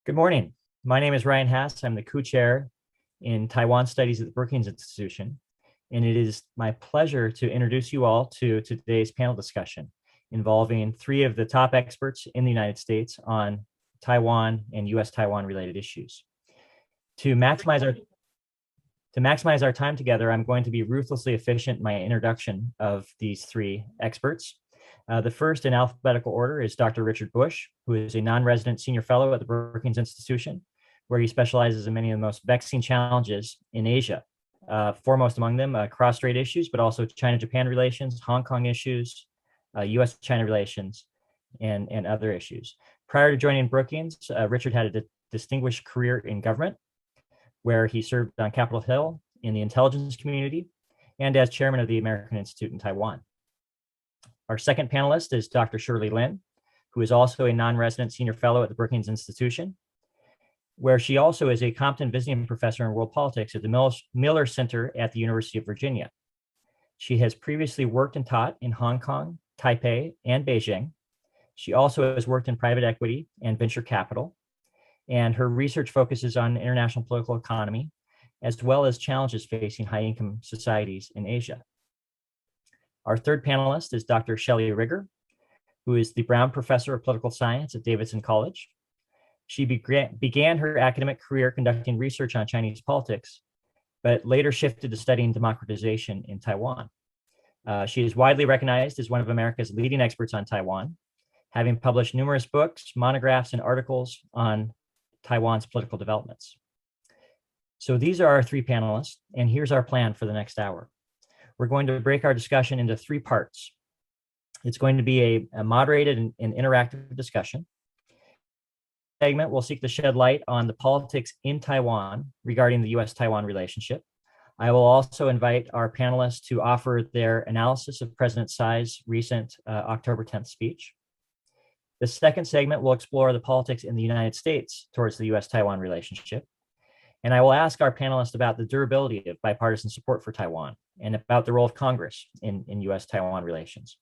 Good morning. My name is Ryan Hass. I'm the co-chair in Taiwan Studies at the Brookings Institution, and it is my pleasure to introduce you all to today's panel discussion involving three of the top experts in the United States on Taiwan and U.S.-Taiwan related issues. To maximize our time together, I'm going to be ruthlessly efficient in my introduction of these three experts. The first in alphabetical order is Dr. Richard Bush, who is a non-resident senior fellow at the Brookings Institution, where he specializes in many of the most vexing challenges in Asia. Foremost among them, cross-strait issues, but also China-Japan relations, Hong Kong issues, U.S.-China relations, and other issues. Prior to joining Brookings, Richard had a distinguished career in government, where he served on Capitol Hill in the intelligence community and as chairman of the American Institute in Taiwan. Our second panelist is Dr. Shirley Lin, who is also a non-resident senior fellow at the Brookings Institution, where she also is a Compton visiting professor in world politics at the Miller Center at the University of Virginia. She has previously worked and taught in Hong Kong, Taipei, and Beijing. She also has worked in private equity and venture capital, and her research focuses on international political economy, as well as challenges facing high-income societies in Asia. Our third panelist is Dr. Shelley Rigger, who is the Brown Professor of Political Science at Davidson College. She began her academic career conducting research on Chinese politics, but later shifted to studying democratization in Taiwan. She is widely recognized as one of America's leading experts on Taiwan, having published numerous books, monographs, and articles on Taiwan's political developments. So these are our three panelists, and here's our plan for the next hour. We're going to break our discussion into three parts. It's going to be a moderated and interactive discussion. Segment will seek to shed light on the politics in Taiwan regarding the U.S.-Taiwan relationship. I will also invite our panelists to offer their analysis of President Tsai's recent October 10th speech. The second segment will explore the politics in the United States towards the U.S.-Taiwan relationship. And I will ask our panelists about the durability of bipartisan support for Taiwan and about the role of Congress in U.S.-Taiwan relations.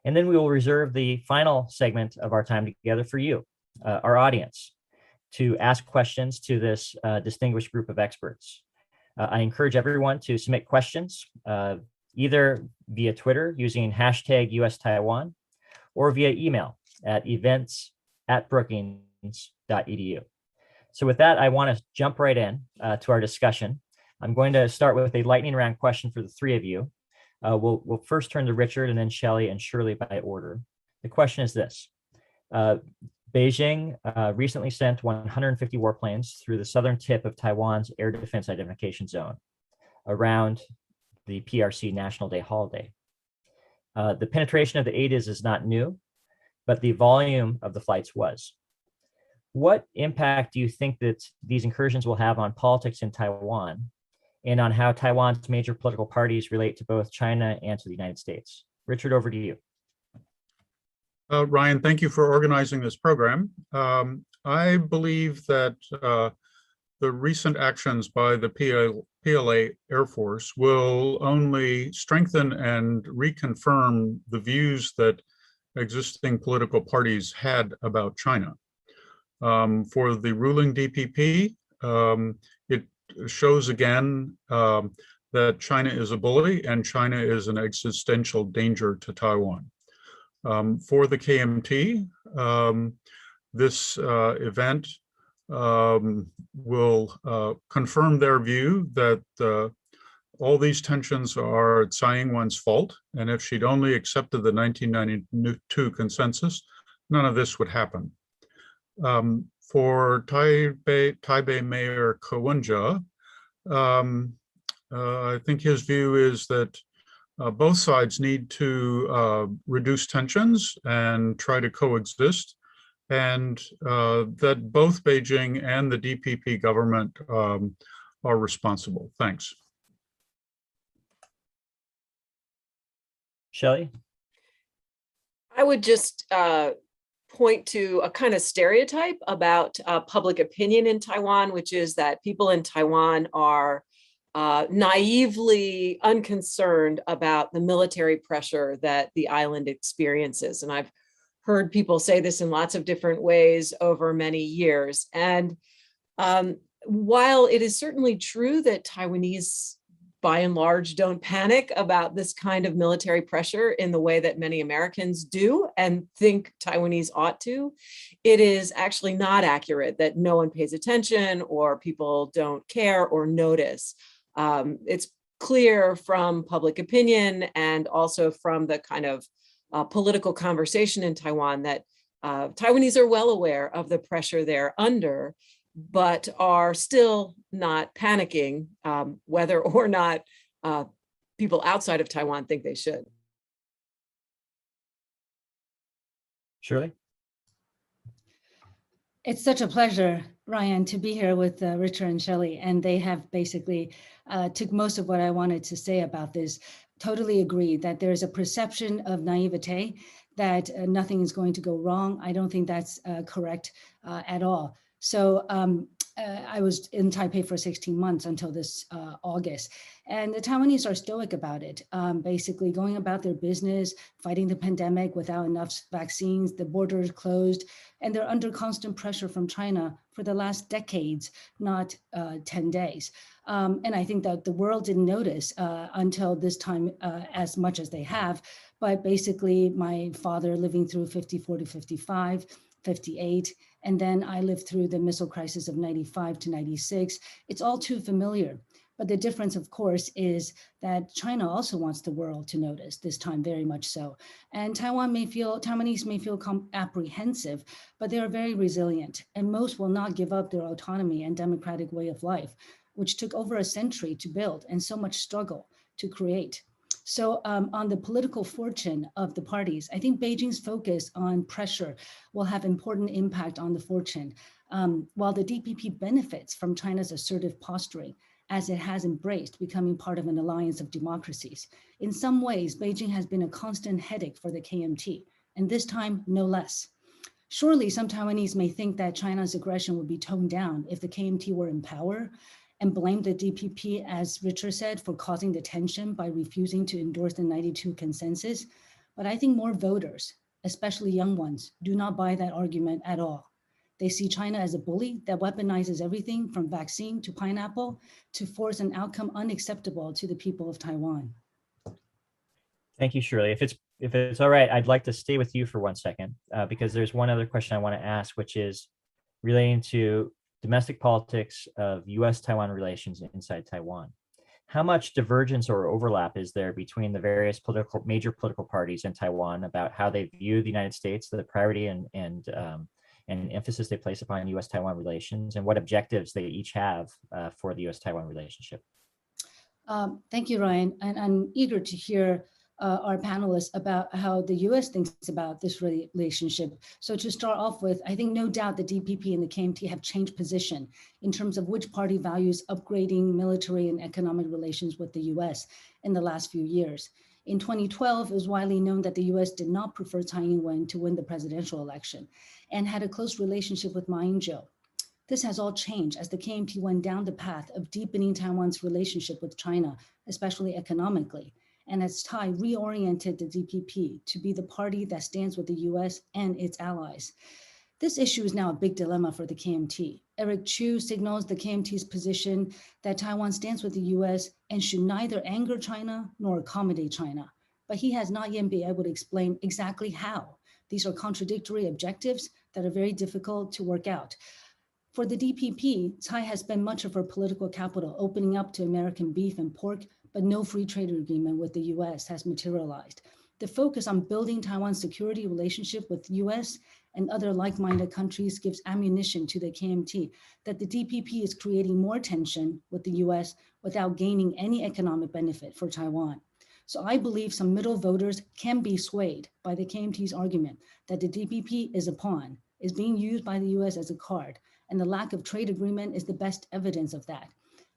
And then we will reserve the final segment of our time together for you, our audience, to ask questions to this distinguished group of experts. I encourage everyone to submit questions either via Twitter using hashtag US-Taiwan or via email at events@brookings.edu. So with that, I want to jump right in to our discussion. I'm going to start with a lightning round question for the three of you. We'll first turn to Richard and then Shelley and Shirley by order. The question is this. Beijing recently sent 150 warplanes through the southern tip of Taiwan's air defense identification zone around the PRC National Day holiday. The penetration of the ADIZ is not new, but the volume of the flights was. What impact do you think that these incursions will have on politics in Taiwan and on how Taiwan's major political parties relate to both China and to the United States? Richard, over to you. Ryan, thank you for organizing this program. I believe that the recent actions by the PLA Air Force will only strengthen and reconfirm the views that existing political parties had about China. For the ruling DPP, it shows again that China is a bully and China is an existential danger to Taiwan. For the KMT, this event will confirm their view that all these tensions are Tsai Ing-wen's fault, and if she'd only accepted the 1992 consensus, none of this would happen. For Taipei Mayor Ko Wen-je, I think his view is that both sides need to reduce tensions and try to coexist, and that both Beijing and the DPP government are responsible. Thanks. Shelley? I would just point to a kind of stereotype about public opinion in Taiwan, which is that people in Taiwan are naively unconcerned about the military pressure that the island experiences. And I've heard people say this in lots of different ways over many years. And while it is certainly true that Taiwanese, by and large, don't panic about this kind of military pressure in the way that many Americans do and think Taiwanese ought to, it is actually not accurate that no one pays attention or people don't care or notice. It's clear from public opinion and also from the kind of political conversation in Taiwan that Taiwanese are well aware of the pressure they're under, but are still not panicking, whether or not people outside of Taiwan think they should. Shirley? It's such a pleasure, Ryan, to be here with Richard and Shelley, and they have basically took most of what I wanted to say about this. Totally agree that there's a perception of naivete that nothing is going to go wrong. I don't think that's correct at all. So I was in Taipei for 16 months until this August. And the Taiwanese are stoic about it, basically going about their business, fighting the pandemic without enough vaccines, the borders closed, and they're under constant pressure from China for the last decades, not 10 days. And I think that the world didn't notice until this time as much as they have. But basically, my father living through 54 to 55, 58, and then I lived through the missile crisis of 95 to 96. It's all too familiar. But the difference, of course, is that China also wants the world to notice, this time very much so. And Taiwanese may feel apprehensive, but they are very resilient. And most will not give up their autonomy and democratic way of life, which took over a century to build and so much struggle to create. So on the political fortune of the parties, I think Beijing's focus on pressure will have important impact on the fortune, while the DPP benefits from China's assertive posturing, as it has embraced becoming part of an alliance of democracies. In some ways, Beijing has been a constant headache for the KMT, and this time, no less. Surely some Taiwanese may think that China's aggression would be toned down if the KMT were in power, and blame the DPP, as Richard said, for causing the tension by refusing to endorse the 92 consensus. But I think more voters, especially young ones, do not buy that argument at all. They see China as a bully that weaponizes everything from vaccine to pineapple to force an outcome unacceptable to the people of Taiwan. Thank you, Shirley. If it's all right, I'd like to stay with you for 1 second because there's one other question I want to ask, which is relating to domestic politics of U.S.-Taiwan relations inside Taiwan. How much divergence or overlap is there between the various major political parties in Taiwan about how they view the United States, the priority and emphasis they place upon U.S.-Taiwan relations, and what objectives they each have for the U.S.-Taiwan relationship? Thank you, Ryan. And I'm eager to hear our panelists about how the U.S. thinks about this relationship. So to start off with, I think no doubt the DPP and the KMT have changed position in terms of which party values upgrading military and economic relations with the U.S. in the last few years. In 2012, it was widely known that the U.S. did not prefer Tsai Ing-wen to win the presidential election and had a close relationship with Ma Ying-jeou. This has all changed as the KMT went down the path of deepening Taiwan's relationship with China, especially economically, and as Tsai reoriented the DPP to be the party that stands with the US and its allies. This issue is now a big dilemma for the KMT. Eric Chu signals the KMT's position that Taiwan stands with the US and should neither anger China nor accommodate China, but he has not yet been able to explain exactly how. These are contradictory objectives that are very difficult to work out. For the DPP, Tsai has spent much of her political capital opening up to American beef and pork, but no free trade agreement with the US has materialized. The focus on building Taiwan's security relationship with the US and other like-minded countries gives ammunition to the KMT that the DPP is creating more tension with the US without gaining any economic benefit for Taiwan. So I believe some middle voters can be swayed by the KMT's argument that the DPP is a pawn, is being used by the US as a card, and the lack of trade agreement is the best evidence of that.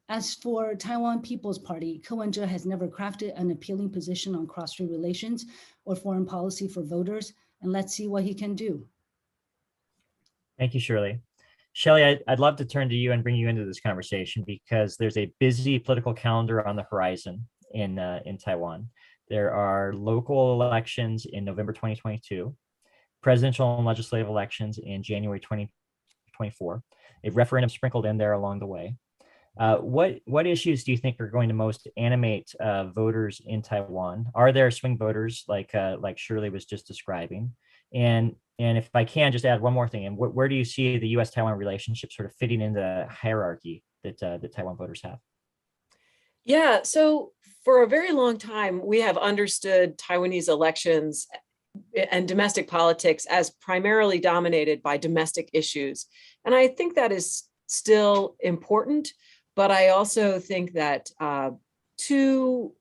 As for Taiwan People's Party, Ko Wen-je has never crafted an appealing position on cross-strait relations or foreign policy for voters, and let's see what he can do. Thank you, Shirley. Shelley, I'd love to turn to you and bring you into this conversation because there's a busy political calendar on the horizon in Taiwan. There are local elections in November 2022, presidential and legislative elections in January 2024. A referendum sprinkled in there along the way. What issues do you think are going to most animate voters in Taiwan? Are there swing voters like Shirley was just describing? And if I can just add one more thing, and where do you see the U.S.-Taiwan relationship sort of fitting in the hierarchy that Taiwan voters have? Yeah, so for a very long time, we have understood Taiwanese elections and domestic politics as primarily dominated by domestic issues. And I think that is still important, but I also think that two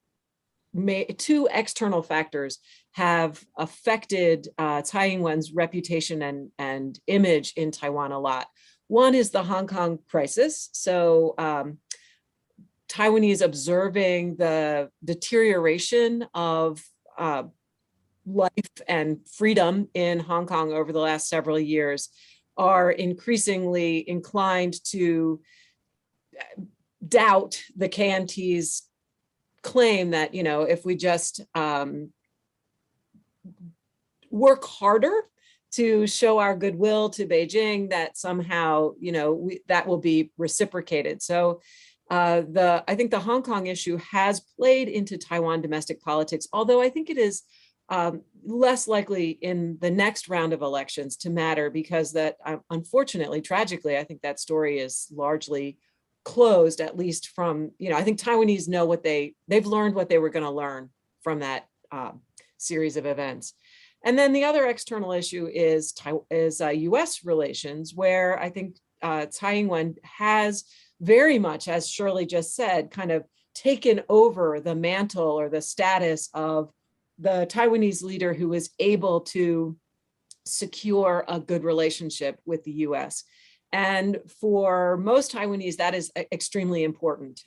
external factors have affected Tsai Ing-wen's reputation and image in Taiwan a lot. One is the Hong Kong crisis. So Taiwanese observing the deterioration of life and freedom in Hong Kong over the last several years are increasingly inclined to doubt the KMT's claim that, if we just work harder to show our goodwill to Beijing, that somehow, that will be reciprocated. So I think the Hong Kong issue has played into Taiwan domestic politics, although I think it is less likely in the next round of elections to matter, because that unfortunately, tragically, I think that story is largely closed, at least from, I think Taiwanese know they've learned what they were going to learn from that series of events. And then the other external issue is U.S. relations, where I think Tsai Ing-wen has very much, as Shirley just said, kind of taken over the mantle or the status of the Taiwanese leader who was able to secure a good relationship with the U.S. And for most Taiwanese, that is extremely important.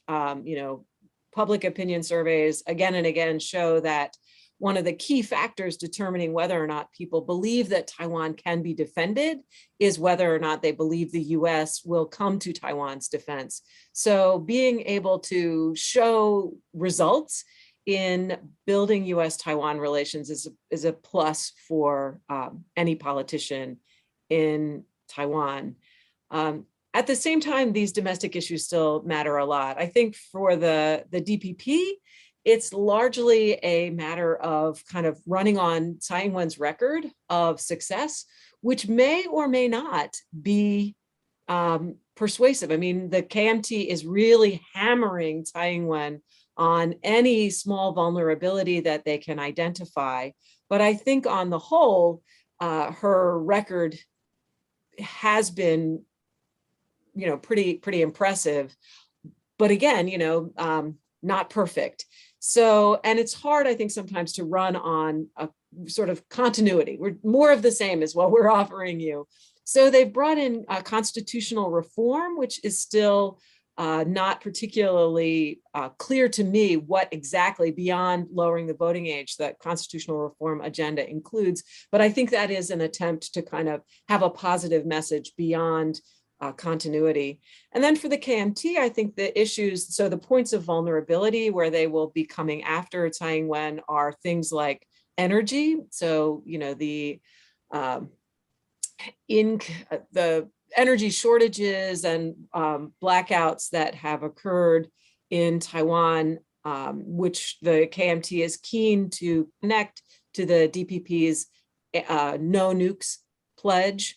Public opinion surveys again and again show that one of the key factors determining whether or not people believe that Taiwan can be defended is whether or not they believe the US will come to Taiwan's defense. So being able to show results in building US-Taiwan relations is a plus for any politician in Taiwan. At the same time, these domestic issues still matter a lot. I think for the DPP, it's largely a matter of kind of running on Tsai Ing-wen's record of success, which may or may not be persuasive. I mean, the KMT is really hammering Tsai Ing-wen on any small vulnerability that they can identify. But I think on the whole, her record has been, pretty impressive. But again, not perfect. So, and it's hard, I think, sometimes to run on a sort of continuity. We're more of the same is what we're offering you. So they've brought in constitutional reform, which is still not particularly clear to me what exactly beyond lowering the voting age that constitutional reform agenda includes. But I think that is an attempt to kind of have a positive message beyond continuity. And then for the KMT, I think the issues, so the points of vulnerability where they will be coming after Tsai Ing-wen are things like energy. So, the energy shortages and blackouts that have occurred in Taiwan, which the KMT is keen to connect to the DPP's no nukes pledge.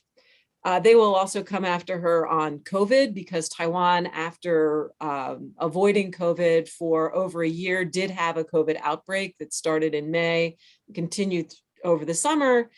They will also come after her on COVID, because Taiwan, after avoiding COVID for over a year, did have a COVID outbreak that started in May, continued over the summer.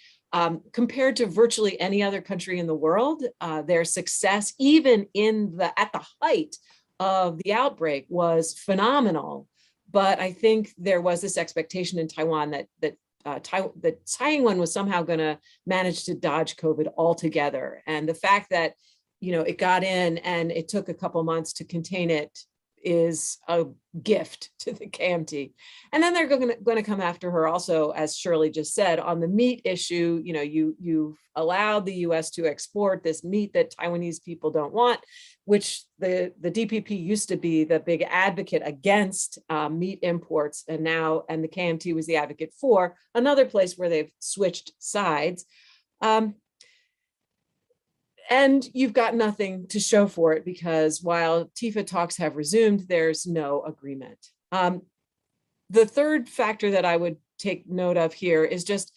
Compared to virtually any other country in the world, their success, even at the height of the outbreak, was phenomenal. But I think there was this expectation in Taiwan that Tsai Ing-wen was somehow going to manage to dodge COVID altogether. And the fact that, it got in and it took a couple months to contain it is a gift to the KMT. And then they're going to come after her also, as Shirley just said, on the meat issue. You've allowed the US to export this meat that Taiwanese people don't want, which the DPP used to be the big advocate against meat imports, and the KMT was the advocate for, another place where they've switched sides. And you've got nothing to show for it because while TIFA talks have resumed, there's no agreement. The third factor that I would take note of here is just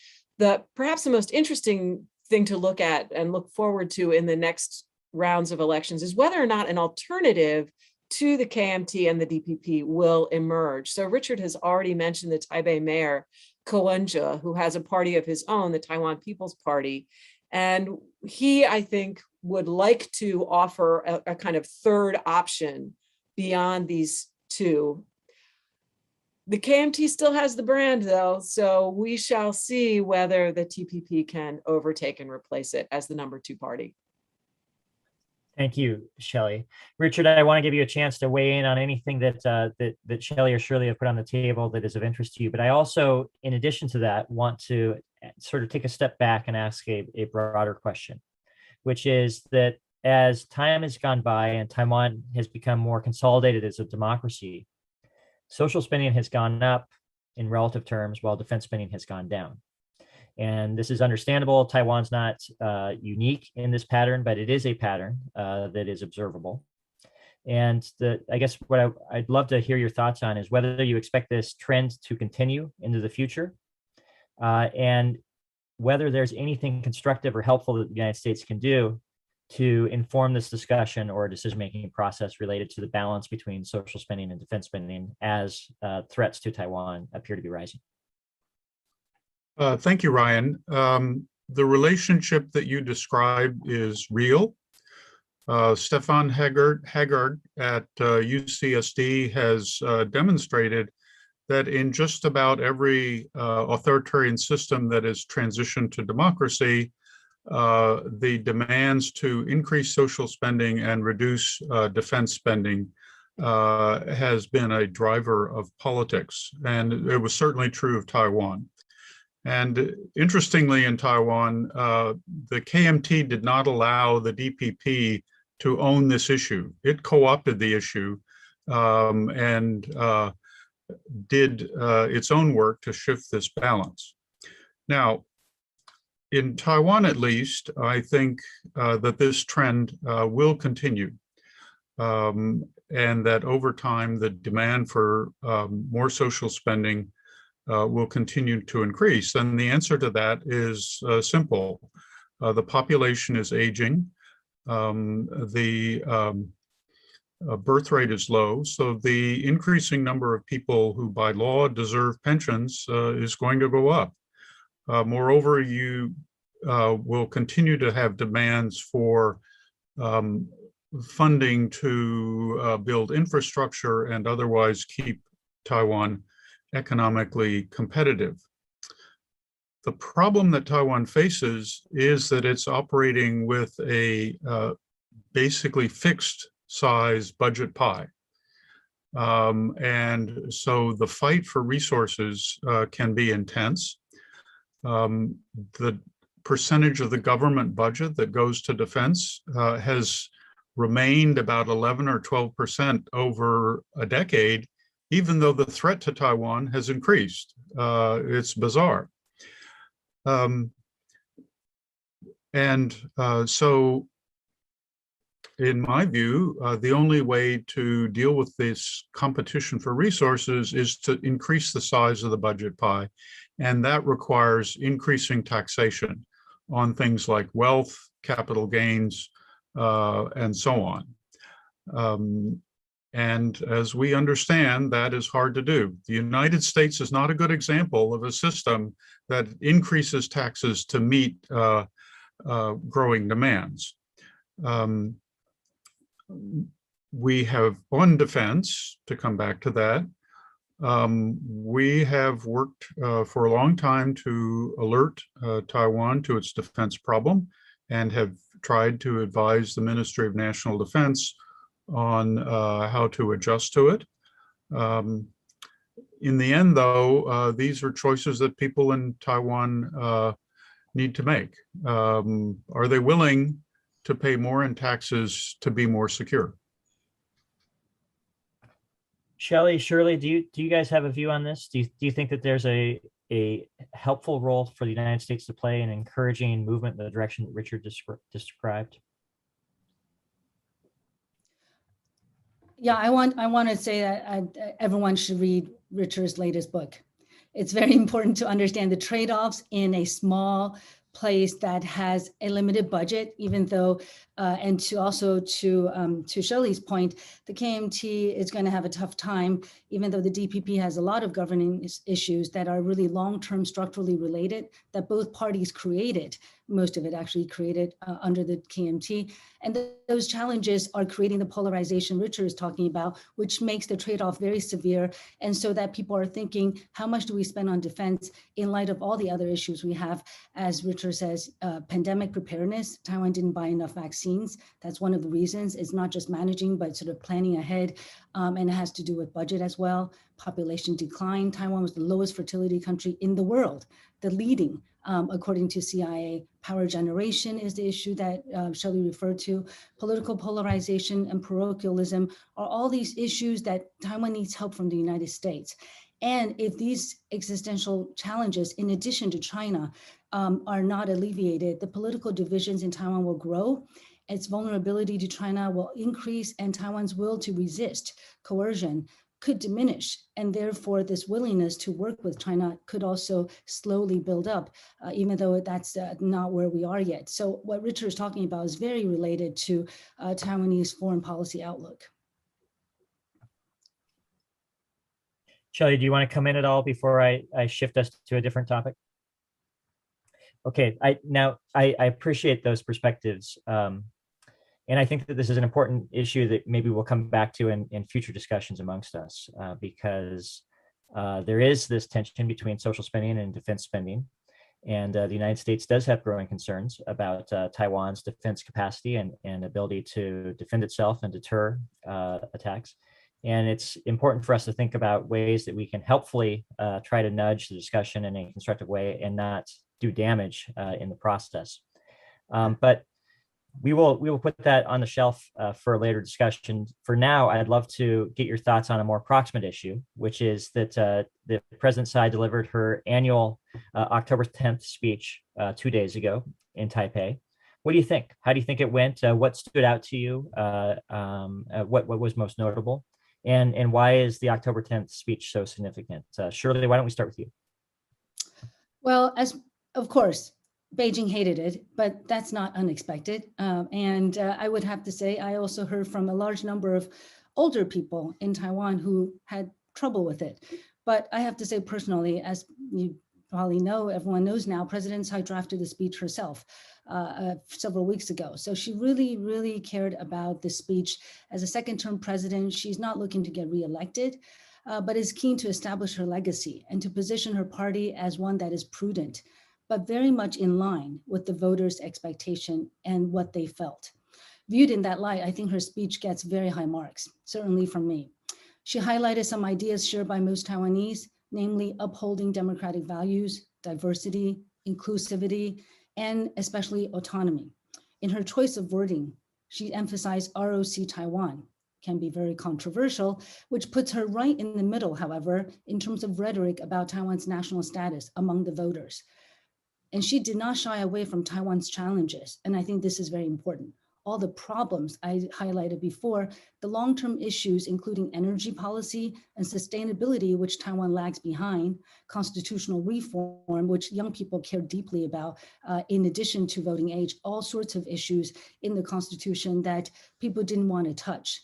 perhaps the most interesting thing to look at and look forward to in the next rounds of elections is whether or not an alternative to the KMT and the DPP will emerge. So Richard has already mentioned the Taipei mayor, Ko Wen-je, who has a party of his own, the Taiwan People's Party. And he, I think, would like to offer a kind of third option beyond these two. The KMT still has the brand, though, so we shall see whether the TPP can overtake and replace it as the #2 party. Thank you, Shelley. Richard, I want to give you a chance to weigh in on anything that that Shelley or Shirley have put on the table that is of interest to you. But I also, in addition to that, want to sort of take a step back and ask a broader question, which is that as time has gone by and Taiwan has become more consolidated as a democracy, social spending has gone up in relative terms while defense spending has gone down. And this is understandable. Taiwan's not unique in this pattern, but it is a pattern that is observable. And I guess what I'd love to hear your thoughts on is whether you expect this trend to continue into the future, and whether there's anything constructive or helpful that the United States can do to inform this discussion or decision-making process related to the balance between social spending and defense spending as threats to Taiwan appear to be rising. Thank you, Ryan. The relationship that you described is real. Stefan Haggard at UCSD has demonstrated that in just about every authoritarian system that is transitioned to democracy, the demands to increase social spending and reduce defense spending has been a driver of politics. And it was certainly true of Taiwan. And interestingly, in Taiwan, the KMT did not allow the DPP to own this issue. It co-opted the issue and did its own work to shift this balance. Now, in Taiwan, at least, I think that this trend will continue, and that over time, the demand for more social spending will continue to increase. And the answer to that is simple. The population is aging. The birth rate is low. So the increasing number of people who by law deserve pensions is going to go up. Moreover, you will continue to have demands for funding to build infrastructure and otherwise keep Taiwan economically competitive. The problem that Taiwan faces is that it's operating with a basically fixed size budget pie. And so the fight for resources can be intense. The percentage of the government budget that goes to defense has remained about 11 or 12% over a decade, even though the threat to Taiwan has increased. It's bizarre. So in my view, the only way to deal with this competition for resources is to increase the size of the budget pie. And that requires increasing taxation on things like wealth, capital gains, and so on. And as we understand, that is hard to do. The United States is not a good example of a system that increases taxes to meet growing demands. We have, on defense, to come back to that, we have worked for a long time to alert Taiwan to its defense problem and have tried to advise the Ministry of National Defense on how to adjust to it. In the end, though, these are choices that people in Taiwan need to make. Are they willing to pay more in taxes to be more secure? Shelley, Shirley, do you guys have a view on this? Do you think that there's a a helpful role for the United States to play in encouraging movement in the direction that Richard described? Yeah, I want to say that everyone should read Richard's latest book. It's very important to understand the trade-offs in a small place that has a limited budget, even though, and to also to Shirley's point, the KMT is going to have a tough time, even though the DPP has a lot of governing issues that are really long-term structurally related, that both parties created, most of it actually created under the KMT. And those challenges are creating the polarization Richard is talking about, which makes the trade-off very severe. And so that people are thinking, how much do we spend on defense in light of all the other issues we have? As Richard says, pandemic preparedness, Taiwan didn't buy enough vaccines. That's one of the reasons. It's not just managing, but sort of planning ahead. And it has to do with budget as well. Population decline. Taiwan was the lowest fertility country in the world, the leading, according to CIA. Power generation is the issue that Shelley referred to. Political polarization and parochialism are all these issues that Taiwan needs help from the United States. And if these existential challenges, in addition to China, are not alleviated, the political divisions in Taiwan will grow. Its vulnerability to China will increase, and Taiwan's will to resist coercion could diminish. And therefore, this willingness to work with China could also slowly build up, even though that's not where we are yet. So what Richard is talking about is very related to Taiwanese foreign policy outlook. Shelley, do you want to come in at all before I shift us to a different topic? Okay, I appreciate those perspectives. And I think that this is an important issue that maybe we'll come back to in future discussions amongst us, because there is this tension between social spending and defense spending. And the United States does have growing concerns about Taiwan's defense capacity and ability to defend itself and deter attacks. And it's important for us to think about ways that we can helpfully try to nudge the discussion in a constructive way and not do damage in the process. But we will put that on the shelf for a later discussion. For now, I'd love to get your thoughts on a more proximate issue, which is that the President Tsai delivered her annual October 10th speech 2 days ago in Taipei. What do you think? How do you think it went? What stood out to you? What was most notable? And why is the October 10th speech so significant? Shirley, why don't we start with you? Well, of course, Beijing hated it, but that's not unexpected. And I would have to say, I also heard from a large number of older people in Taiwan who had trouble with it. But I have to say personally, as you probably know, everyone knows now, President Tsai drafted the speech herself several weeks ago. So she really, really cared about the speech. As a second-term president, she's not looking to get reelected, but is keen to establish her legacy and to position her party as one that is prudent, but very much in line with the voters' expectation and what they felt. Viewed in that light, I think her speech gets very high marks, certainly from me. She highlighted some ideas shared by most Taiwanese, namely upholding democratic values, diversity, inclusivity, and especially autonomy. In her choice of wording, she emphasized ROC Taiwan, can be very controversial, which puts her right in the middle, however, in terms of rhetoric about Taiwan's national status among the voters. And she did not shy away from Taiwan's challenges. And I think this is very important. All the problems I highlighted before, the long-term issues, including energy policy and sustainability, which Taiwan lags behind, constitutional reform, which young people care deeply about, in addition to voting age, all sorts of issues in the Constitution that people didn't want to touch.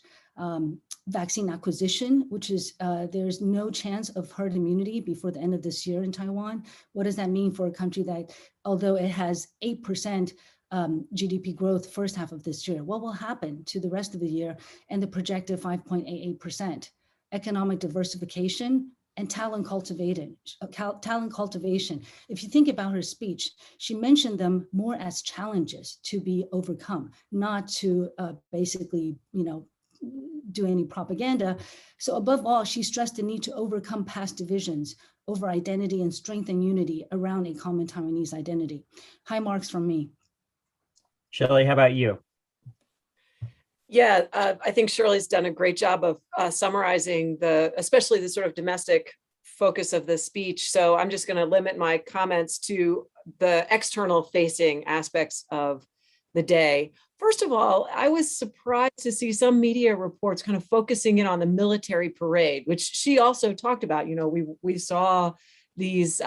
Vaccine acquisition, which is there's no chance of herd immunity before the end of this year in Taiwan. What does that mean for a country that, although it has 8% GDP growth first half of this year, what will happen to the rest of the year and the projected 5.88%? Economic diversification and talent cultivation. If you think about her speech, she mentioned them more as challenges to be overcome, not to basically, do any propaganda. So above all, she stressed the need to overcome past divisions over identity and strengthen unity around a common Taiwanese identity. High marks from me. Shelley, how about you? Yeah, I think Shirley's done a great job of summarizing especially the sort of domestic focus of the speech. So I'm just going to limit my comments to the external facing aspects of the day. First of all, I was surprised to see some media reports kind of focusing in on the military parade, which she also talked about. You know, we saw these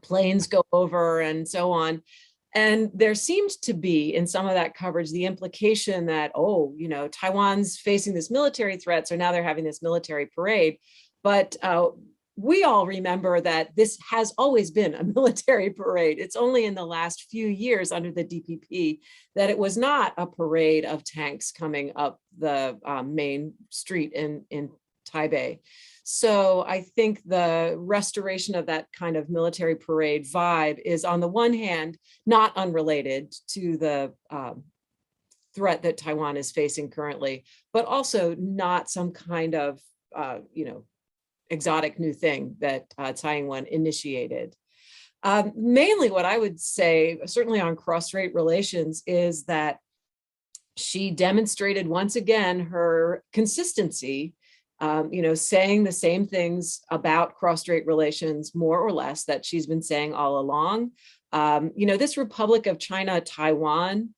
planes go over and so on. And there seemed to be in some of that coverage the implication that, oh, you know, Taiwan's facing this military threat, so now they're having this military parade. But we all remember that this has always been a military parade. It's only in the last few years under the DPP that it was not a parade of tanks coming up the main street in Taipei. So I think the restoration of that kind of military parade vibe is, on the one hand, not unrelated to the threat that Taiwan is facing currently, but also not some kind of, you know, exotic new thing that Tsai Ing-wen initiated. Mainly what I would say, certainly on cross-strait relations, is that she demonstrated once again her consistency, you know, saying the same things about cross-strait relations, more or less, that she's been saying all along. You know, this Republic of China, Taiwan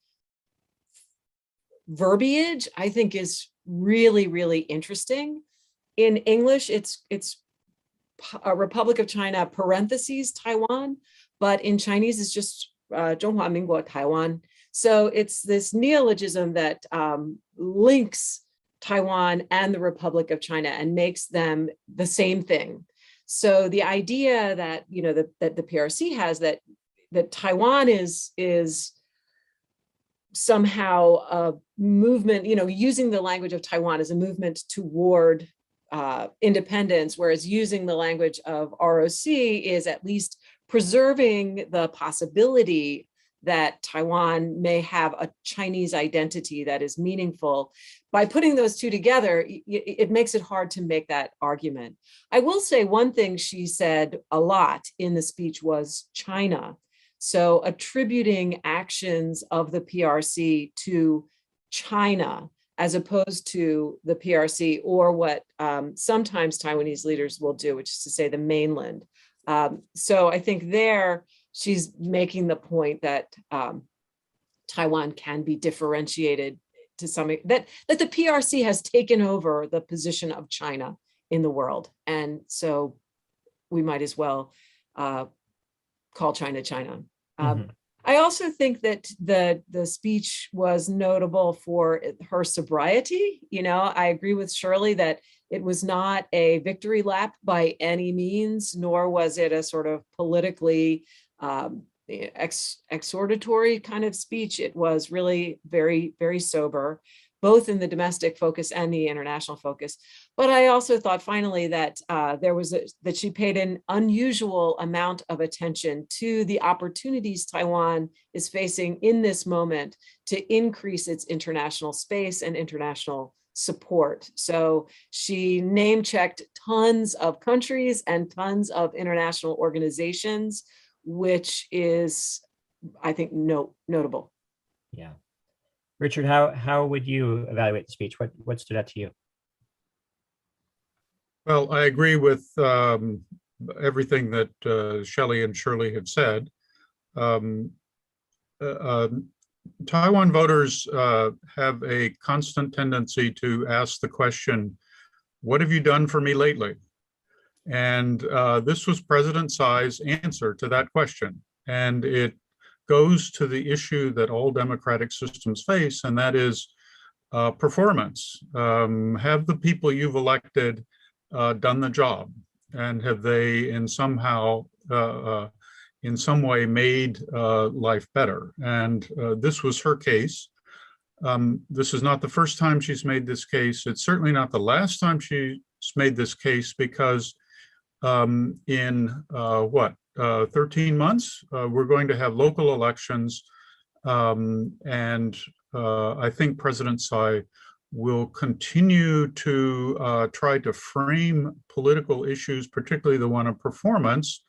verbiage, I think, is really, really interesting. In English, it's a Republic of China parentheses Taiwan, but in Chinese, it's just 中华民国 Taiwan. So it's this neologism that links Taiwan and the Republic of China and makes them the same thing. So the idea that, you know, that the PRC has, that Taiwan is somehow a movement, you know, using the language of Taiwan as a movement toward independence, whereas using the language of ROC is at least preserving the possibility that Taiwan may have a Chinese identity that is meaningful. By putting those two together, it makes it hard to make that argument. I will say one thing she said a lot in the speech was China. So attributing actions of the PRC to China, as opposed to the PRC, or what sometimes Taiwanese leaders will do, which is to say the mainland. So I think there she's making the point that Taiwan can be differentiated to some extent, that the PRC has taken over the position of China in the world. And so we might as well call China, China. I also think that the speech was notable for her sobriety. You know, I agree with Shirley that it was not a victory lap by any means, nor was it a sort of politically exhortatory kind of speech. It was really very, very sober, both in the domestic focus and the international focus. But I also thought finally that that she paid an unusual amount of attention to the opportunities Taiwan is facing in this moment to increase its international space and international support. So she name-checked tons of countries and tons of international organizations, which is, I think, notable. Yeah. Richard, how would you evaluate the speech? What stood out to you? Well, I agree with everything that Shelley and Shirley have said. Taiwan voters have a constant tendency to ask the question, what have you done for me lately? And this was President Tsai's answer to that question. And it goes to the issue that all democratic systems face, and that is performance. Have the people you've elected done the job? And have they in some way made life better? And this was her case. This is not the first time she's made this case. It's certainly not the last time she's made this case, because in 13 months, we're going to have local elections. And I think President Tsai will continue to try to frame political issues, particularly the one of performance,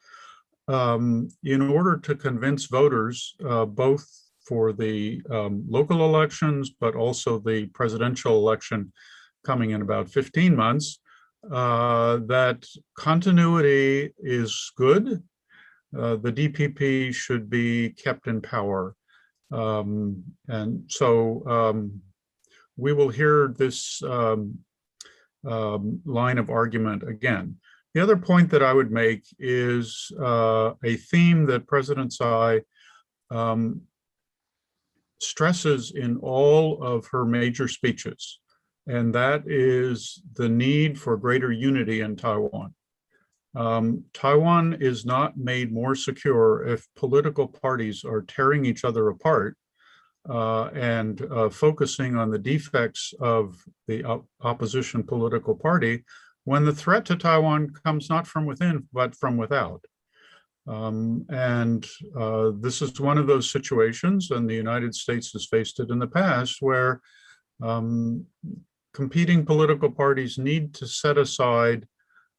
in order to convince voters, both for the local elections, but also the presidential election coming in about 15 months, that continuity is good. The DPP should be kept in power. And so we will hear this line of argument again. The other point that I would make is a theme that President Tsai stresses in all of her major speeches, and that is the need for greater unity in Taiwan. Taiwan is not made more secure if political parties are tearing each other apart and focusing on the defects of the opposition political party when the threat to Taiwan comes not from within, but from without. This is one of those situations, and the United States has faced it in the past, where competing political parties need to set aside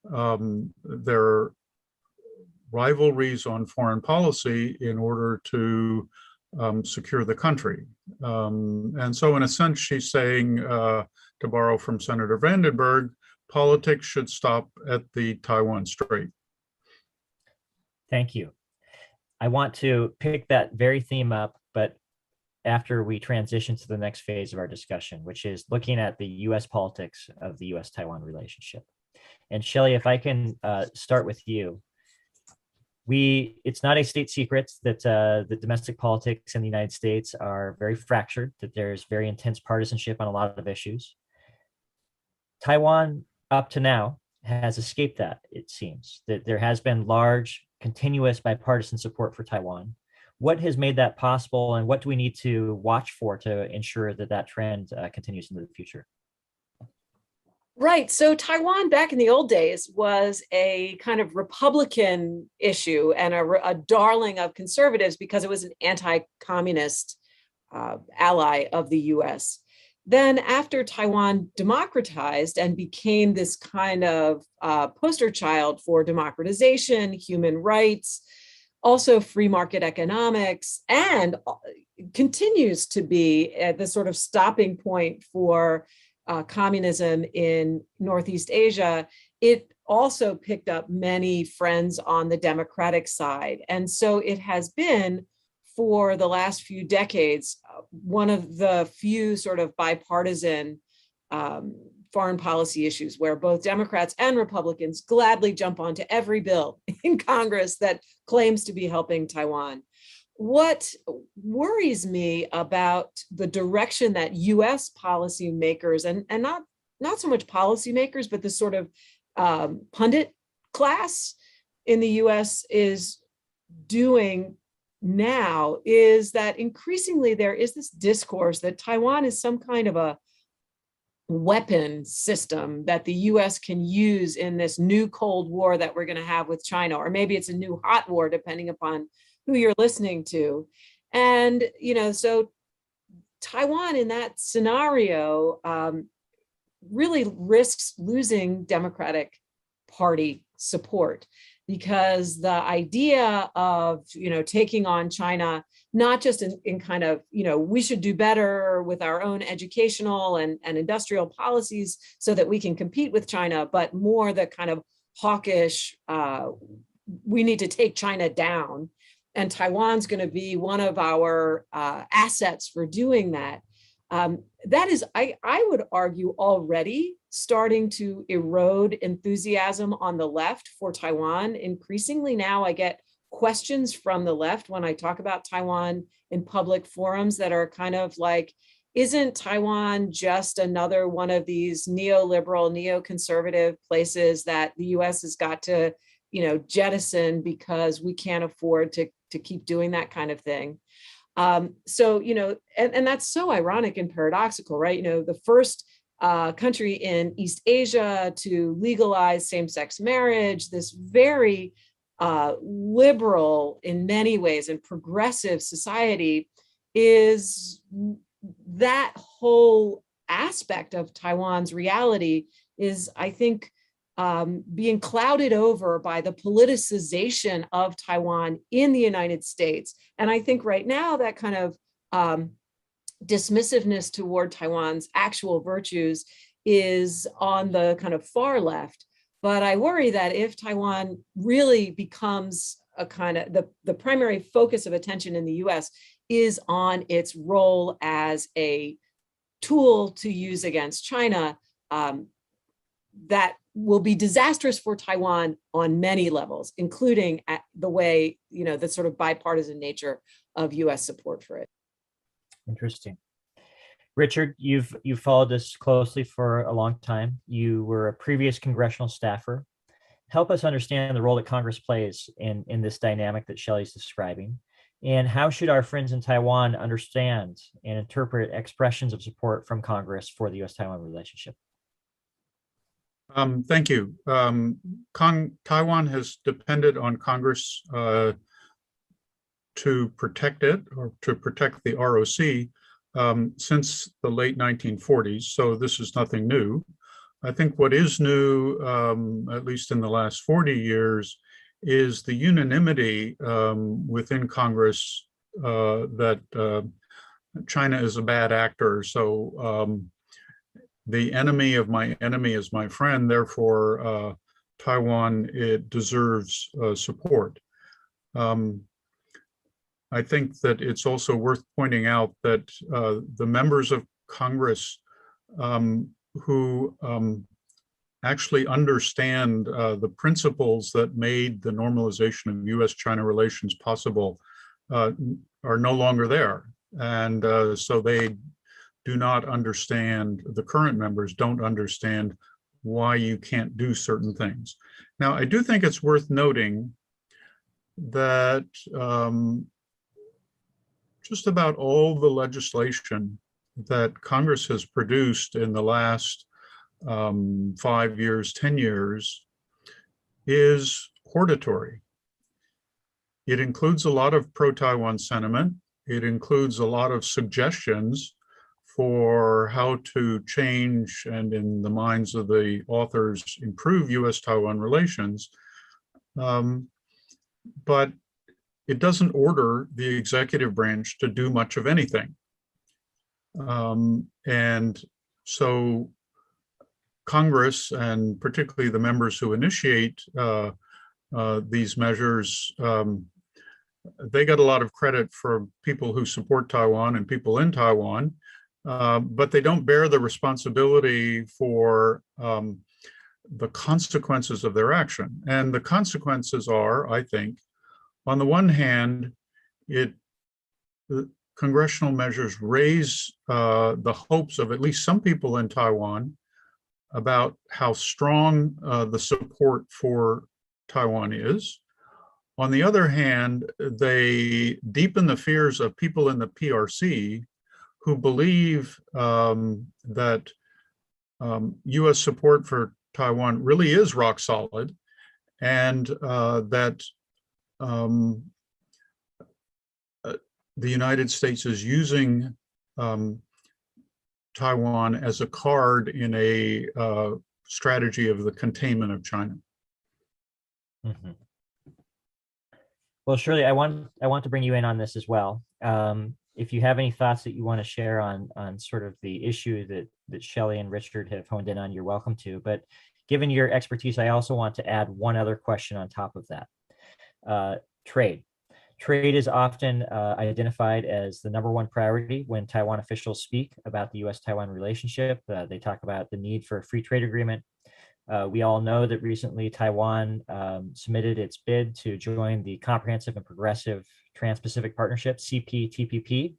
their rivalries on foreign policy in order to secure the country. And so in a sense, she's saying, to borrow from Senator Vandenberg, politics should stop at the Taiwan Strait. Thank you. I want to pick that very theme up, but after we transition to the next phase of our discussion, which is looking at the US politics of the US-Taiwan relationship. And Shelley, if I can start with you. It's not a state secret that the domestic politics in the United States are very fractured, that there's very intense partisanship on a lot of issues. Taiwan, up to now, has escaped that, it seems. That there has been large, continuous bipartisan support for Taiwan. What has made that possible, and what do we need to watch for to ensure that that trend continues into the future? Right. So Taiwan back in the old days was a kind of Republican issue and a darling of conservatives because it was an anti-communist ally of the US. Then after Taiwan democratized and became this kind of poster child for democratization, human rights, also free market economics, and continues to be at the sort of stopping point for communism in Northeast Asia, it also picked up many friends on the Democratic side. And so it has been, for the last few decades, one of the few sort of bipartisan foreign policy issues where both Democrats and Republicans gladly jump onto every bill in Congress that claims to be helping Taiwan. What worries me about the direction that US policymakers, and not so much policymakers, but the sort of pundit class in the US is doing now, is that increasingly there is this discourse that Taiwan is some kind of a weapon system that the US can use in this new Cold War that we're going to have with China, or maybe it's a new hot war, depending upon who you're listening to. And, so Taiwan in that scenario really risks losing Democratic Party support, because the idea of, taking on China, not just in kind of, we should do better with our own educational and industrial policies so that we can compete with China, but more the kind of hawkish, we need to take China down. And Taiwan's going to be one of our assets for doing that. That is, I would argue, already starting to erode enthusiasm on the left for Taiwan. Increasingly now, I get questions from the left when I talk about Taiwan in public forums that are kind of like, isn't Taiwan just another one of these neoliberal, neoconservative places that the US has got to, jettison because we can't afford to keep doing that kind of thing? So, and that's so ironic and paradoxical, right? The first country in East Asia to legalize same-sex marriage, this very liberal in many ways and progressive society, is that whole aspect of Taiwan's reality is, I think, being clouded over by the politicization of Taiwan in the United States. And I think right now that kind of dismissiveness toward Taiwan's actual virtues is on the kind of far left. But I worry that if Taiwan really becomes a kind of the primary focus of attention in the US is on its role as a tool to use against China, that will be disastrous for Taiwan on many levels, including the way, the sort of bipartisan nature of US support for it. Interesting. Richard, you've followed this closely for a long time. You were a previous congressional staffer. Help us understand the role that Congress plays in this dynamic that Shelley's describing. And how should our friends in Taiwan understand and interpret expressions of support from Congress for the US-Taiwan relationship? Thank you. Taiwan has depended on Congress to protect it, or to protect the ROC, since the late 1940s. So this is nothing new. I think what is new, at least in the last 40 years, is the unanimity within Congress that China is a bad actor. So the enemy of my enemy is my friend. Therefore, Taiwan, it deserves support. I think that it's also worth pointing out that the members of Congress who actually understand the principles that made the normalization of US-China relations possible are no longer there. And so they do not understand, the current members don't understand why you can't do certain things. Now, I do think it's worth noting that just about all the legislation that Congress has produced in the last 5 years, 10 years is hortatory. It includes a lot of pro-Taiwan sentiment. It includes a lot of suggestions for how to change and, in the minds of the authors, improve US-Taiwan relations. But it doesn't order the executive branch to do much of anything. And so Congress, and particularly the members who initiate these measures, they get a lot of credit for people who support Taiwan and people in Taiwan, but they don't bear the responsibility for the consequences of their action. And the consequences are, I think, on the one hand, congressional measures raise the hopes of at least some people in Taiwan about how strong the support for Taiwan is. On the other hand, they deepen the fears of people in the PRC who believe that US support for Taiwan really is rock solid, and that the United States is using Taiwan as a card in a strategy of the containment of China. Mm-hmm. Well, Shirley, I want to bring you in on this as well. If you have any thoughts that you want to share on sort of the issue that Shelley and Richard have honed in on, you're welcome to. But given your expertise, I also want to add one other question on top of that. Trade. Trade is often identified as the #1 priority when Taiwan officials speak about the US-Taiwan relationship. They talk about the need for a free trade agreement. We all know that recently Taiwan submitted its bid to join the Comprehensive and Progressive Trans-Pacific Partnership, CPTPP.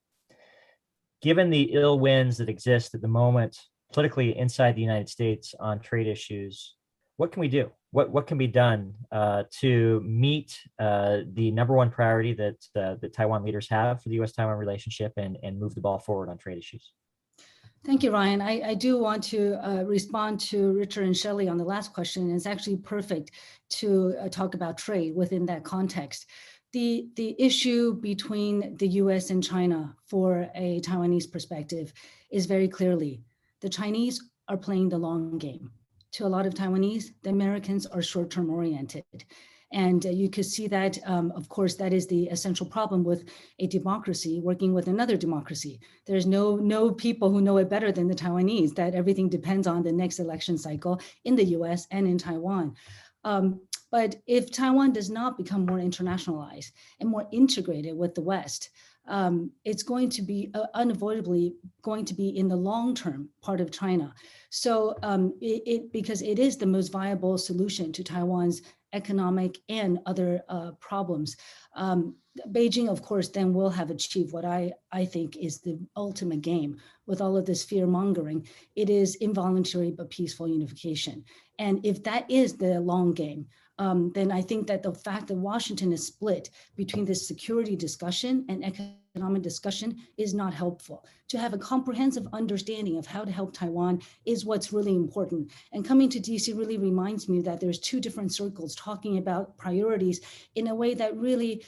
Given the ill winds that exist at the moment politically inside the United States on trade issues, what can we do? What can be done to meet the #1 priority that the Taiwan leaders have for the US-Taiwan relationship and move the ball forward on trade issues? Thank you, Ryan. I do want to respond to Richard and Shelley on the last question. It's actually perfect to talk about trade within that context. The issue between the US and China for a Taiwanese perspective is very clearly the Chinese are playing the long game. To a lot of Taiwanese, the Americans are short-term oriented. And you could see that, of course, that is the essential problem with a democracy working with another democracy. There's no people who know it better than the Taiwanese, that everything depends on the next election cycle in the US and in Taiwan. But if Taiwan does not become more internationalized and more integrated with the West, it's going to be unavoidably going to be in the long term part of China. So because it is the most viable solution to Taiwan's economic and other problems. Beijing, of course, then will have achieved what I think is the ultimate game with all of this fear mongering. It is involuntary but peaceful unification. And if that is the long game, then I think that the fact that Washington is split between this security discussion and economic discussion is not helpful. To have a comprehensive understanding of how to help Taiwan is what's really important. And coming to DC really reminds me that there's two different circles talking about priorities in a way that really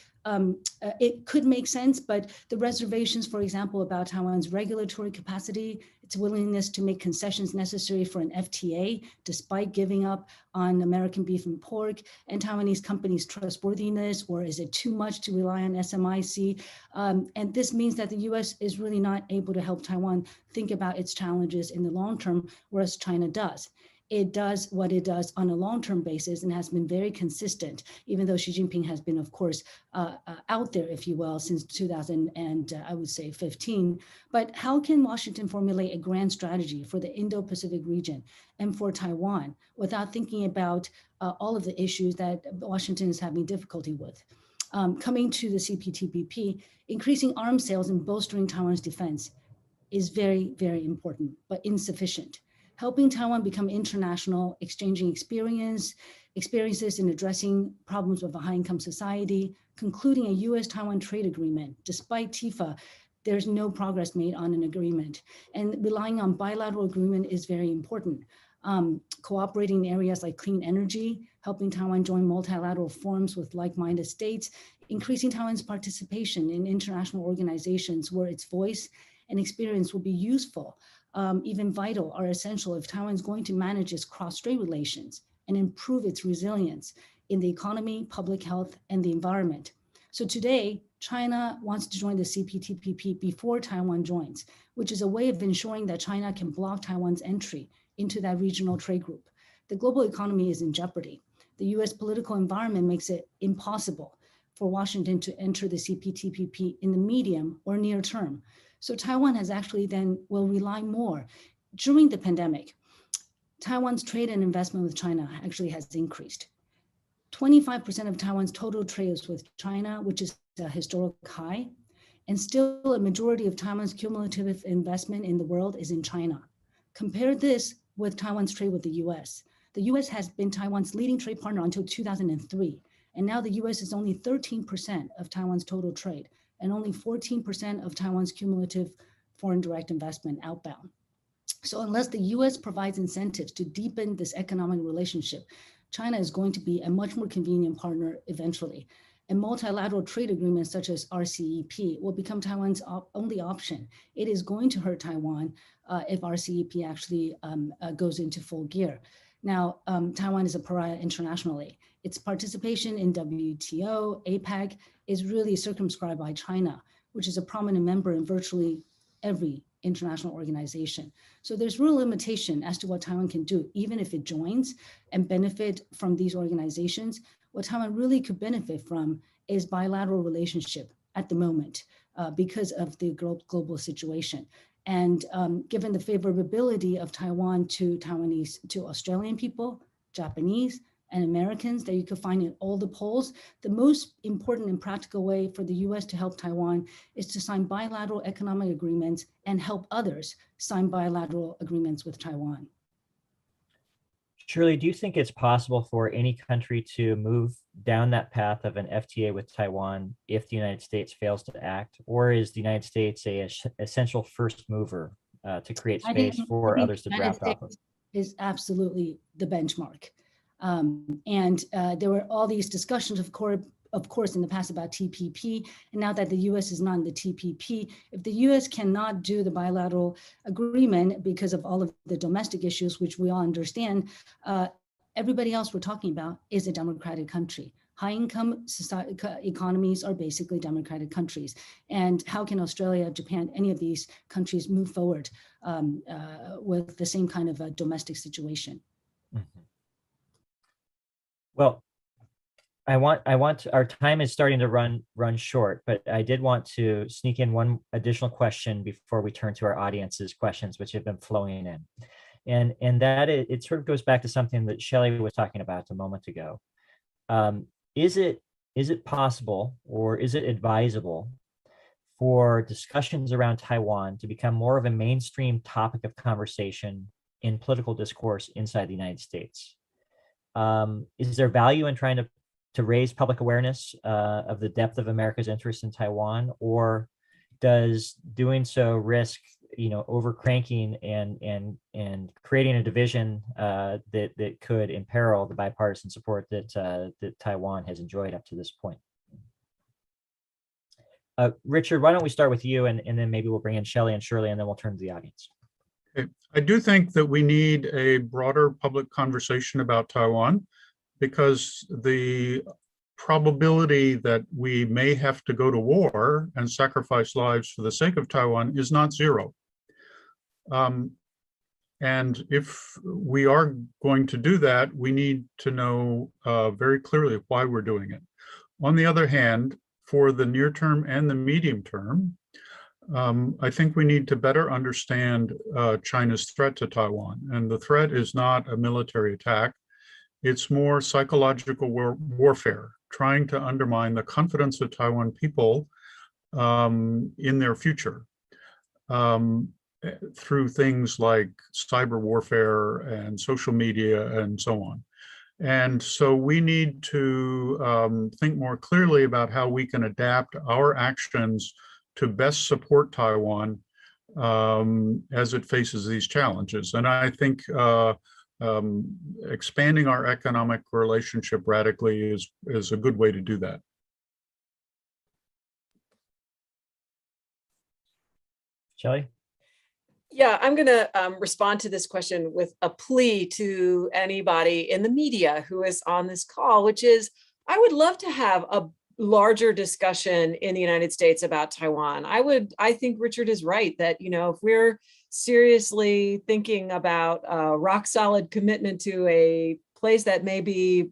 it could make sense, but the reservations, for example, about Taiwan's regulatory capacity, its willingness to make concessions necessary for an FTA, despite giving up on American beef and pork, and Taiwanese companies' trustworthiness, or is it too much to rely on SMIC? And this means that the US is really not able to help Taiwan think about its challenges in the long term, whereas China does. It does what it does on a long-term basis and has been very consistent, even though Xi Jinping has been, of course, out there, if you will, since 2015. But how can Washington formulate a grand strategy for the Indo-Pacific region and for Taiwan without thinking about all of the issues that Washington is having difficulty with? Coming to the CPTPP, increasing arms sales and bolstering Taiwan's defense is very, very important, but insufficient. Helping Taiwan become international, exchanging experiences in addressing problems of a high-income society, concluding a US-Taiwan trade agreement. Despite TIFA, there's no progress made on an agreement. And relying on bilateral agreement is very important. Cooperating in areas like clean energy, helping Taiwan join multilateral forums with like-minded states, increasing Taiwan's participation in international organizations where its voice and experience will be useful, even vital, are essential if Taiwan is going to manage its cross-strait relations and improve its resilience in the economy, public health, and the environment. So today, China wants to join the CPTPP before Taiwan joins, which is a way of ensuring that China can block Taiwan's entry into that regional trade group. The global economy is in jeopardy. The US political environment makes it impossible for Washington to enter the CPTPP in the medium or near term. So Taiwan has actually then will rely more. During the pandemic, Taiwan's trade and investment with China actually has increased. 25% of Taiwan's total trade is with China, which is a historic high. And still a majority of Taiwan's cumulative investment in the world is in China. Compare this with Taiwan's trade with the US. The US has been Taiwan's leading trade partner until 2003. And now the US is only 13% of Taiwan's total trade and only 14% of Taiwan's cumulative foreign direct investment outbound. So unless the US provides incentives to deepen this economic relationship, China is going to be a much more convenient partner eventually. And multilateral trade agreements such as RCEP will become Taiwan's only option. It is going to hurt Taiwan if RCEP actually goes into full gear. Now, Taiwan is a pariah internationally. Its participation in WTO, APEC is really circumscribed by China, which is a prominent member in virtually every international organization. So there's real limitation as to what Taiwan can do, even if it joins and benefit from these organizations. What Taiwan really could benefit from is bilateral relationship at the moment because of the global situation. And given the favorability of Taiwan to Australian people, Japanese, and Americans that you could find in all the polls, the most important and practical way for the US to help Taiwan is to sign bilateral economic agreements and help others sign bilateral agreements with Taiwan. Shirley, do you think it's possible for any country to move down that path of an FTA with Taiwan if the United States fails to act? Or is the United States an essential first mover to create space for others to draft off of? Is absolutely the benchmark. There were all these discussions, of course, in the past about TPP, and now that the US is not in the TPP, if the US cannot do the bilateral agreement because of all of the domestic issues, which we all understand, everybody else we're talking about is a democratic country, high-income economies are basically democratic countries. And how can Australia, Japan, any of these countries move forward with the same kind of a domestic situation? Mhm. Well, our time is starting to run short, but I did want to sneak in one additional question before we turn to our audience's questions, which have been flowing in. And that it sort of goes back to something that Shelley was talking about a moment ago. Is it possible, or is it advisable for discussions around Taiwan to become more of a mainstream topic of conversation in political discourse inside the United States? Is there value in trying to raise public awareness of the depth of America's interest in Taiwan, or does doing so risk, over cranking and creating a division that could imperil the bipartisan support that Taiwan has enjoyed up to this point? Richard, why don't we start with you, and then maybe we'll bring in Shelley and Shirley, and then we'll turn to the audience. Okay. I do think that we need a broader public conversation about Taiwan, because the probability that we may have to go to war and sacrifice lives for the sake of Taiwan is not zero. And if we are going to do that, we need to know very clearly why we're doing it. On the other hand, for the near term and the medium term, I think we need to better understand China's threat to Taiwan. And the threat is not a military attack. It's more psychological warfare, trying to undermine the confidence of Taiwan people in their future through things like cyber warfare and social media and so on. And so we need to think more clearly about how we can adapt our actions to best support Taiwan as it faces these challenges. And I think expanding our economic relationship radically is a good way to do that. Shelley? Yeah, I'm going to respond to this question with a plea to anybody in the media who is on this call, which is, I would love to have a larger discussion in the United States about Taiwan. I think Richard is right that, if we're seriously thinking about a rock solid commitment to a place that may be,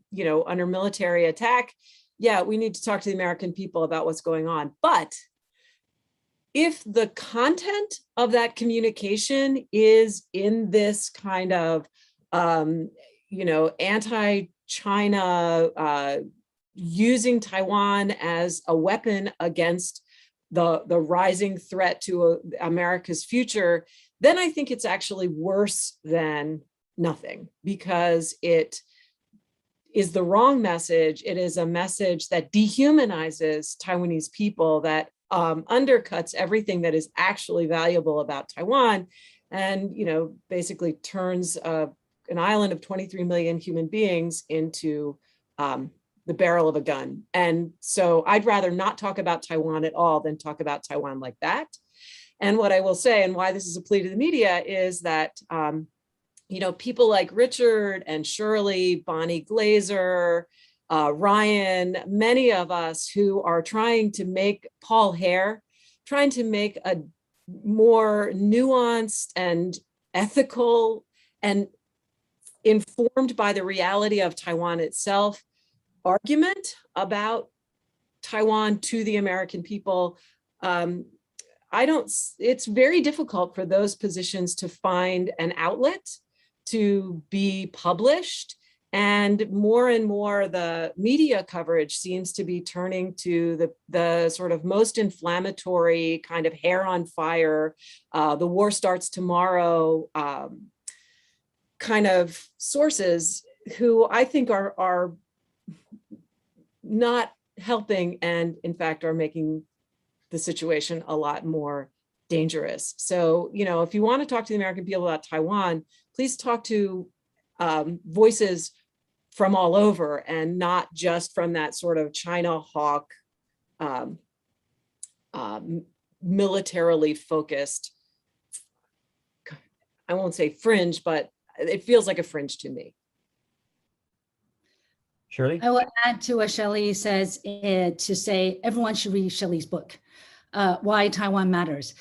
under military attack, yeah, we need to talk to the American people about what's going on. But if the content of that communication is in this kind of, anti-China, using Taiwan as a weapon against the rising threat to America's future, then I think it's actually worse than nothing, because it is the wrong message. It is a message that dehumanizes Taiwanese people, that undercuts everything that is actually valuable about Taiwan, and basically turns an island of 23 million human beings into the barrel of a gun. And so I'd rather not talk about Taiwan at all than talk about Taiwan like that. And what I will say, and why this is a plea to the media, is that people like Richard and Shirley, Bonnie Glaser, Ryan, many of us who are trying to make Paul Hare, trying to make a more nuanced and ethical and informed by the reality of Taiwan itself argument about Taiwan to the American people. It's very difficult for those positions to find an outlet to be published. And more the media coverage seems to be turning to the sort of most inflammatory kind of hair on fire, the war starts tomorrow kind of sources, who I think are not helping, and in fact are making the situation a lot more dangerous. So, if you want to talk to the American people about Taiwan, please talk to voices from all over, and not just from that sort of China hawk, militarily focused, I won't say fringe, but it feels like a fringe to me. Shirley? I will add to what Shelley says to say everyone should read Shelley's book, Why Taiwan Matters.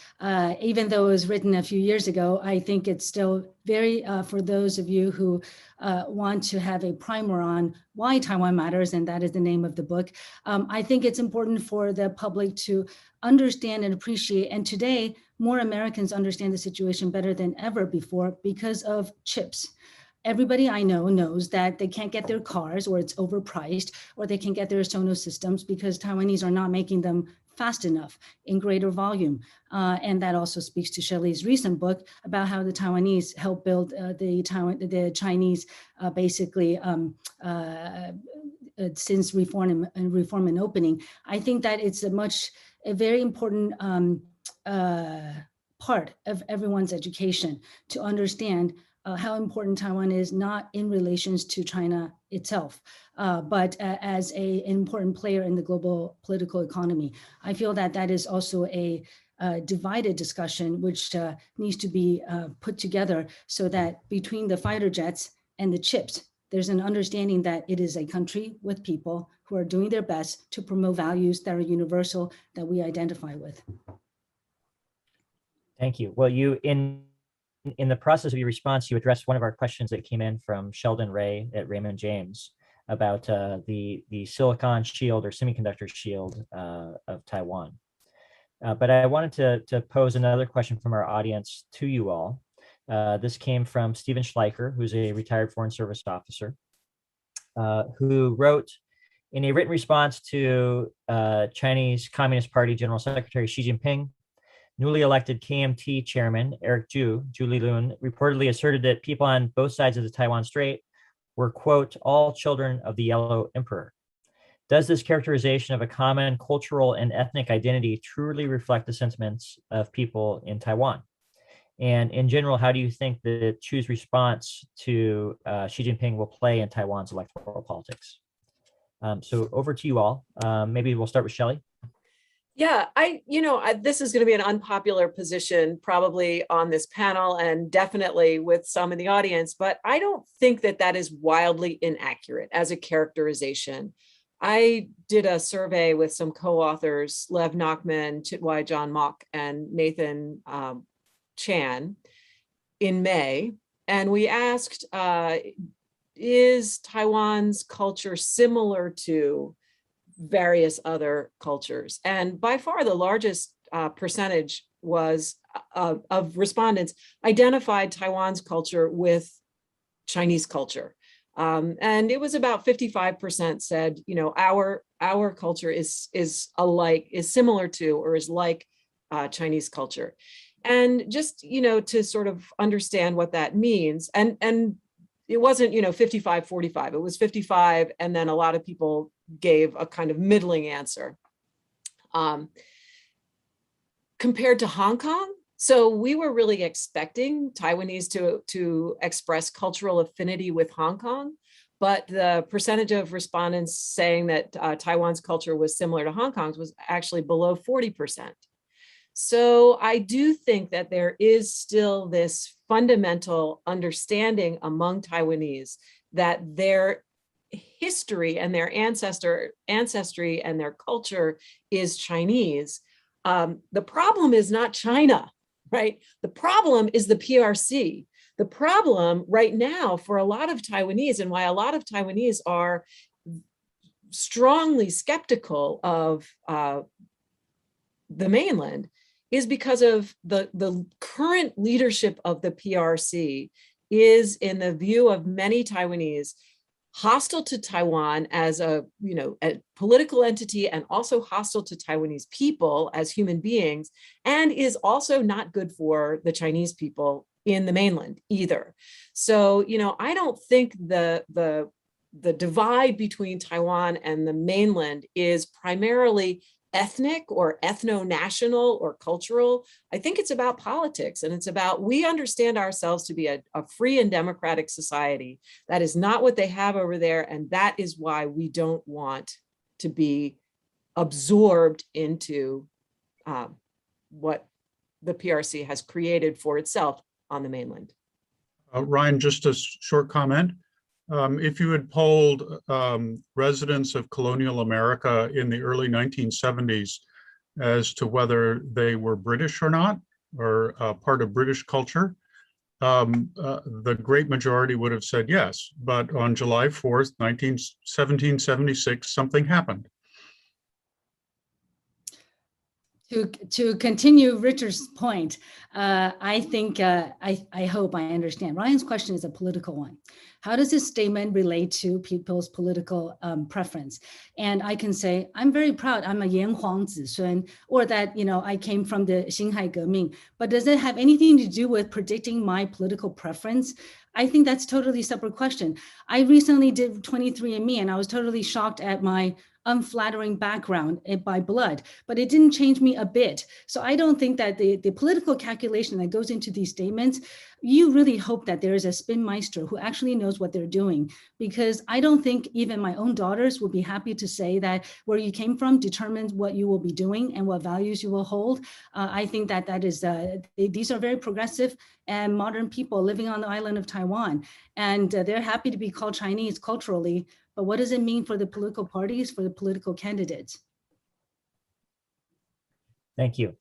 Even though it was written a few years ago, I think it's still very, for those of you who want to have a primer on why Taiwan matters, and that is the name of the book. I think it's important for the public to understand and appreciate. And today, more Americans understand the situation better than ever before because of chips. Everybody I know knows that they can't get their cars, or it's overpriced, or they can get their Sonos systems because Taiwanese are not making them fast enough in greater volume. And that also speaks to Shelley's recent book about how the Taiwanese helped build the Chinese basically since reform and opening. I think that it's a very important part of everyone's education to understand how important Taiwan is, not in relations to China itself, but as an important player in the global political economy. I feel that that is also a divided discussion, which needs to be put together so that between the fighter jets and the chips, there's an understanding that it is a country with people who are doing their best to promote values that are universal, that we identify with. Thank you. Well, in the process of your response, you addressed one of our questions that came in from Sheldon Ray at Raymond James about the silicon shield or semiconductor shield of Taiwan. But I wanted to pose another question from our audience to you all. This came from Stephen Schleicher, who's a retired Foreign Service officer, who wrote in a written response to Chinese Communist Party General Secretary Xi Jinping. Newly elected KMT chairman Eric Ju Lilun, reportedly asserted that people on both sides of the Taiwan Strait were, quote, all children of the Yellow Emperor. Does this characterization of a common cultural and ethnic identity truly reflect the sentiments of people in Taiwan? And in general, how do you think the Chu's response to Xi Jinping will play in Taiwan's electoral politics? So over to you all. Maybe we'll start with Shelley. Yeah, this is going to be an unpopular position probably on this panel and definitely with some in the audience, but I don't think that that is wildly inaccurate as a characterization. I did a survey with some co-authors, Lev Nachman, Chitwai John Mock, and Nathan Chan in May, and we asked, is Taiwan's culture similar to various other cultures? And by far the largest percentage was of respondents identified Taiwan's culture with Chinese culture. And it was about 55% said, our culture is similar to or is like Chinese culture. And just, to sort of understand what that means, and it wasn't, 55-45, it was 55, and then a lot of people gave a kind of middling answer. Compared to Hong Kong, so we were really expecting Taiwanese to express cultural affinity with Hong Kong, but the percentage of respondents saying that Taiwan's culture was similar to Hong Kong's was actually below 40%. So I do think that there is still this fundamental understanding among Taiwanese that their history and their ancestry and their culture is Chinese. The problem is not China, right? The problem is the PRC. The problem right now for a lot of Taiwanese, and why a lot of Taiwanese are strongly skeptical of the mainland, is because of the current leadership of the PRC is, in the view of many Taiwanese, hostile to Taiwan as a political entity, and also hostile to Taiwanese people as human beings, and is also not good for the Chinese people in the mainland either. So, I don't think the divide between Taiwan and the mainland is primarily ethnic or ethno-national or cultural. I think it's about politics, and it's about, we understand ourselves to be a free and democratic society. That is not what they have over there, and that is why we don't want to be absorbed into what the PRC has created for itself on the mainland. Ryan, just a short comment. If you had polled residents of colonial America in the early 1970s as to whether they were British or not, or part of British culture, the great majority would have said yes. But on July 4th, 1776, something happened. To continue Richard's point, I think, I hope I understand. Ryan's question is a political one. How does this statement relate to people's political preference? And I can say, I'm very proud I'm a Yan Huang Zishun, or that, I came from the Xinhai Geming, but does it have anything to do with predicting my political preference? I think that's totally separate question. I recently did 23andMe and I was totally shocked at my unflattering background by blood, but it didn't change me a bit. So I don't think that the political calculation that goes into these statements, you really hope that there is a spin meister who actually knows what they're doing, because I don't think even my own daughters will be happy to say that where you came from determines what you will be doing and what values you will hold. I think that is, these are very progressive and modern people living on the island of Taiwan, and they're happy to be called Chinese culturally. But what does it mean for the political parties, for the political candidates? Thank you.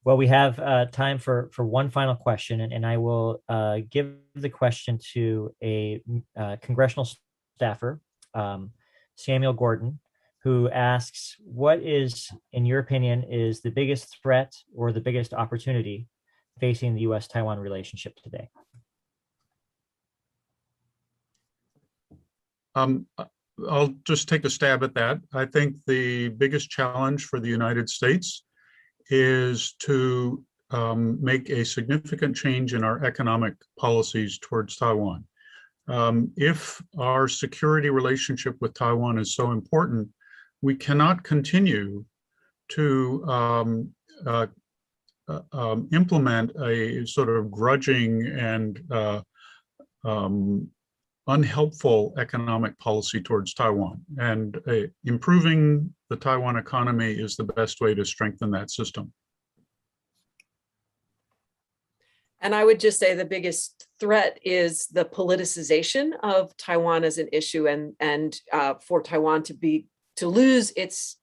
Well, we have time for one final question, and I will give the question to a congressional staffer, Samuel Gordon, who asks, what is, in your opinion, is the biggest threat or the biggest opportunity facing the U.S.-Taiwan relationship today? I'll just take a stab at that. I think the biggest challenge for the United States is to make a significant change in our economic policies towards Taiwan. If our security relationship with Taiwan is so important, we cannot continue to implement a sort of grudging and unhelpful economic policy towards Taiwan. And improving the Taiwan economy is the best way to strengthen that system. And I would just say the biggest threat is the politicization of Taiwan as an issue, and for Taiwan to lose its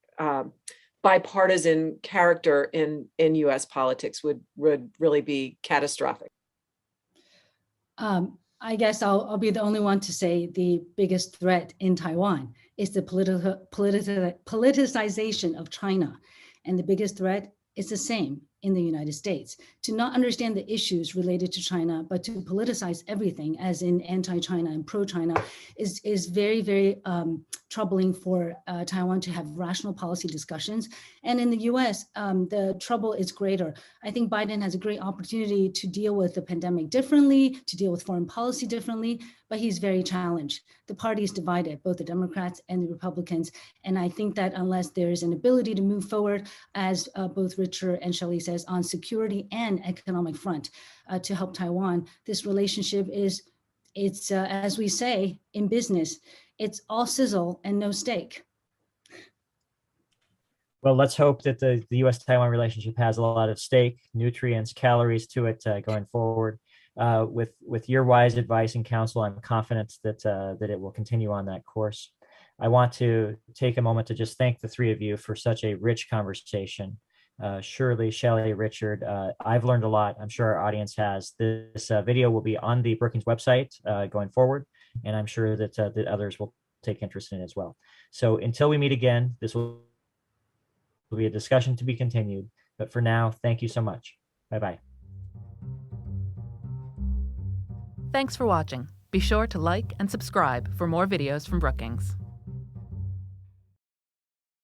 bipartisan character in U.S. politics would really be catastrophic. I guess I'll be the only one to say the biggest threat in Taiwan is the politicization of China. And the biggest threat is the same in the United States, to not understand the issues related to China, but to politicize everything, as in anti-China and pro-China, is very, very troubling for Taiwan to have rational policy discussions. And in the US, the trouble is greater. I think Biden has a great opportunity to deal with the pandemic differently, to deal with foreign policy differently, but he's very challenged. The party is divided, both the Democrats and the Republicans. And I think that unless there is an ability to move forward, as both Richard and Shelley says, on security and economic front to help Taiwan, this relationship it's as we say in business, it's all sizzle and no steak. Well, let's hope that the U.S.-Taiwan relationship has a lot of steak, nutrients, calories to it going forward. With your wise advice and counsel, I'm confident that it will continue on that course. I want to take a moment to just thank the three of you for such a rich conversation. Shirley, Shelley, Richard, I've learned a lot. I'm sure our audience has. This video will be on the Brookings website going forward, and I'm sure that others will take interest in it as well. So until we meet again, this will be a discussion to be continued. But for now, thank you so much. Bye-bye. Thanks for watching. Be sure to like and subscribe for more videos from Brookings.